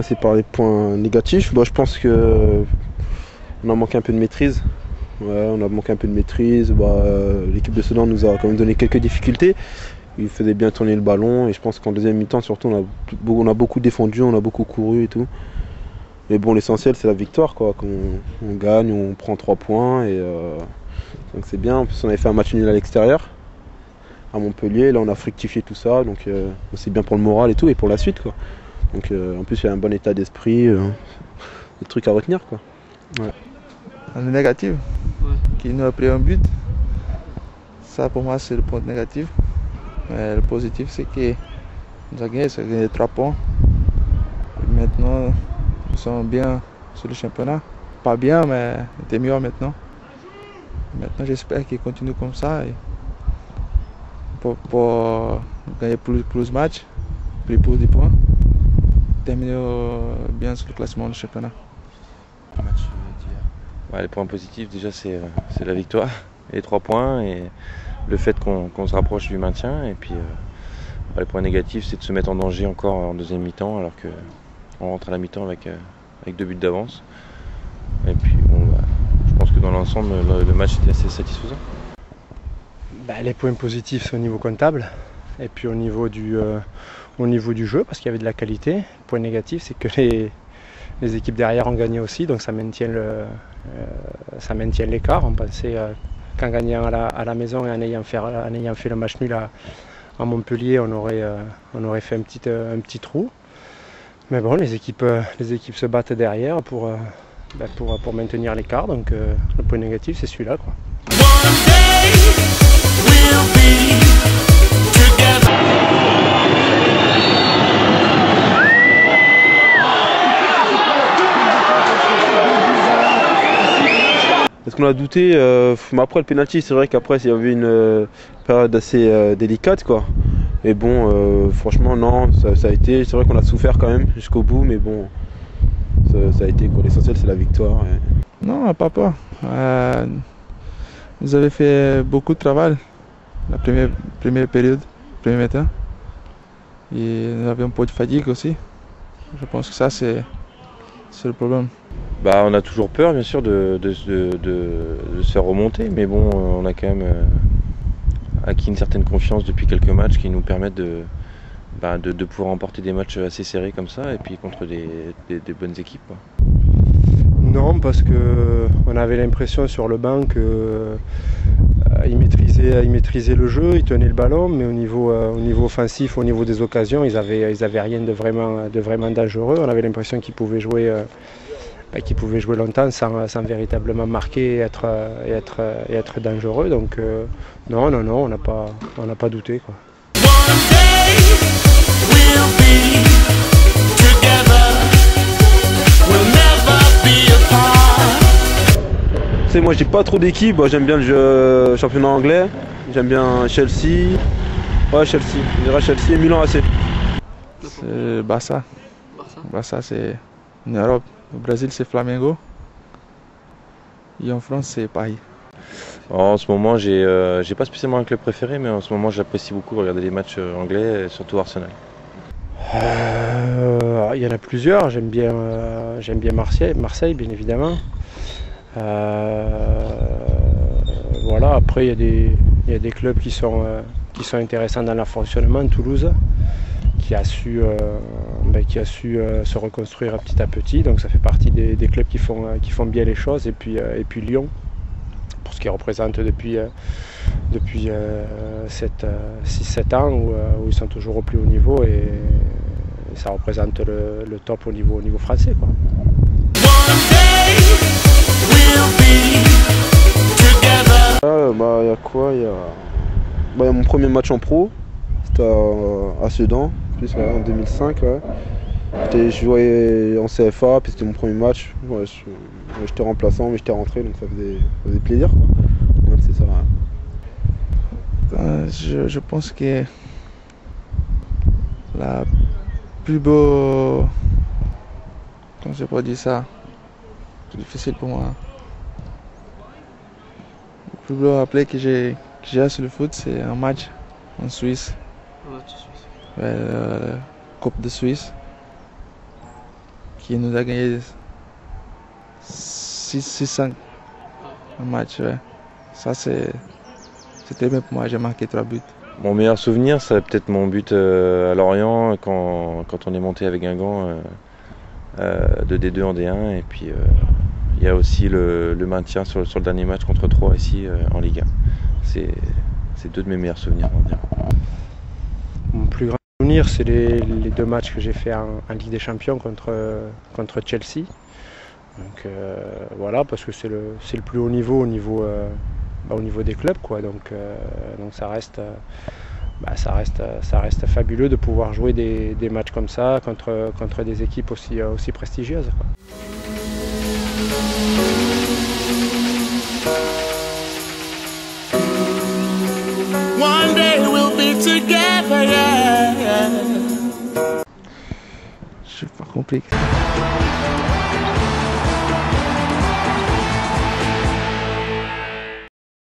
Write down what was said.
commencer par les points négatifs. Je pense que on a manqué un peu de maîtrise. Ouais, on a manqué un peu de maîtrise. L'équipe de Sedan nous a quand même donné quelques difficultés. Il faisait bien tourner le ballon et je pense qu'en deuxième mi-temps surtout on a beaucoup défendu, on a beaucoup couru et tout. Mais bon, l'essentiel c'est la victoire, quoi. On gagne, on prend 3 points et donc c'est bien. En plus on avait fait un match nul à l'extérieur à Montpellier, là on a fructifié tout ça, donc c'est bien pour le moral et tout et pour la suite, quoi. Donc en plus il y a un bon état d'esprit, des trucs à retenir, quoi. Ouais. Le négatif, qui nous a pris un but, ça pour moi c'est le point négatif. Mais le positif c'est que nous avons gagné 3 points. Et maintenant nous sommes bien sur le championnat. Pas bien mais c'était mieux maintenant. Maintenant j'espère qu'il continue comme ça et pour gagner plus de matchs, plus de points, terminer bien sur le classement du championnat. Les points positifs déjà c'est la victoire et les 3 points et le fait qu'on se rapproche du maintien. Et puis les points négatifs c'est de se mettre en danger encore en deuxième mi-temps alors qu'on rentre à la mi-temps avec 2 buts d'avance. Et puis je pense que dans l'ensemble le match était assez satisfaisant. Les points positifs c'est au niveau comptable et puis au niveau du jeu parce qu'il y avait de la qualité. Le point négatif c'est que les équipes derrière ont gagné aussi, donc ça maintient l'écart. On pensait qu'en gagnant à la maison et en ayant fait le match nul à Montpellier, on aurait fait un petit trou. Mais bon, les équipes se battent derrière pour maintenir l'écart, donc le point négatif c'est celui-là, quoi. Est-ce qu'on a douté mais après le penalty, c'est vrai qu'après il y avait une période assez délicate, quoi. Mais bon, franchement non, ça a été. C'est vrai qu'on a souffert quand même jusqu'au bout, mais bon, ça a été, quoi. L'essentiel c'est la victoire. Et... Non, pas peur. Nous avons fait beaucoup de travail la première période, premier temps. Et nous avions un peu de fatigue aussi. Je pense que ça c'est le problème. On a toujours peur bien sûr de se faire remonter, mais bon, on a quand même acquis une certaine confiance depuis quelques matchs qui nous permettent de pouvoir remporter des matchs assez serrés comme ça et puis contre des bonnes équipes, quoi. Non, parce qu'on avait l'impression sur le banc qu'il maîtrisait le jeu, il tenait le ballon, mais au niveau offensif, au niveau des occasions, ils avaient rien de vraiment dangereux. On avait l'impression qu'ils pouvaient jouer longtemps sans véritablement marquer et être dangereux. Donc non, on n'a pas douté, quoi. Moi j'ai pas trop d'équipe, j'aime bien le jeu championnat anglais, j'aime bien Chelsea. Ouais, Chelsea, je dirais Chelsea et Milan AC. C'est Barça. Barça c'est en Europe. Au Brésil c'est Flamengo. Et en France c'est Paris. En ce moment j'ai pas spécialement un club préféré, mais en ce moment j'apprécie beaucoup regarder les matchs anglais, surtout Arsenal. Il y en a plusieurs, j'aime bien Marseille bien évidemment. Voilà, après il y a des clubs qui sont intéressants dans leur fonctionnement. Toulouse qui a su se reconstruire petit à petit, donc ça fait partie des clubs qui font bien les choses. Et puis Lyon, pour ce qui représente depuis 6-7 ans où ils sont toujours au plus haut niveau et ça représente le top au niveau français, quoi. Il y a quoi? Il y a mon premier match en pro, c'était à Sedan, en 2005. Ouais. Je jouais en CFA, puis c'était mon premier match. Ouais, j'étais remplaçant, mais j'étais rentré, donc ça faisait plaisir, quoi. Ouais, c'est ça. Ouais. Je pense que la plus beau, comment je peux dire ça, c'est difficile pour moi. Le plus beau appelé que j'ai sur le foot, c'est un match en Suisse. Coupe de Suisse. qui nous a gagné 6-5 un match. Ouais. Ça, c'était bien pour moi, j'ai marqué 3 buts. Mon meilleur souvenir, c'est peut-être mon but à Lorient quand on est monté avec Guingamp de D2 en D1. Et puis il y a aussi le maintien sur le dernier match contre Troyes ici en Ligue 1. C'est 2 de mes meilleurs souvenirs, on va dire. Mon plus grand souvenir, c'est les 2 matchs que j'ai fait en Ligue des Champions contre Chelsea. Donc voilà, parce que c'est le plus haut niveau au niveau des clubs, quoi. Donc ça reste fabuleux de pouvoir jouer des matchs comme ça contre des équipes aussi prestigieuses, quoi. One day we'll be together, yeah. C'est pas compliqué.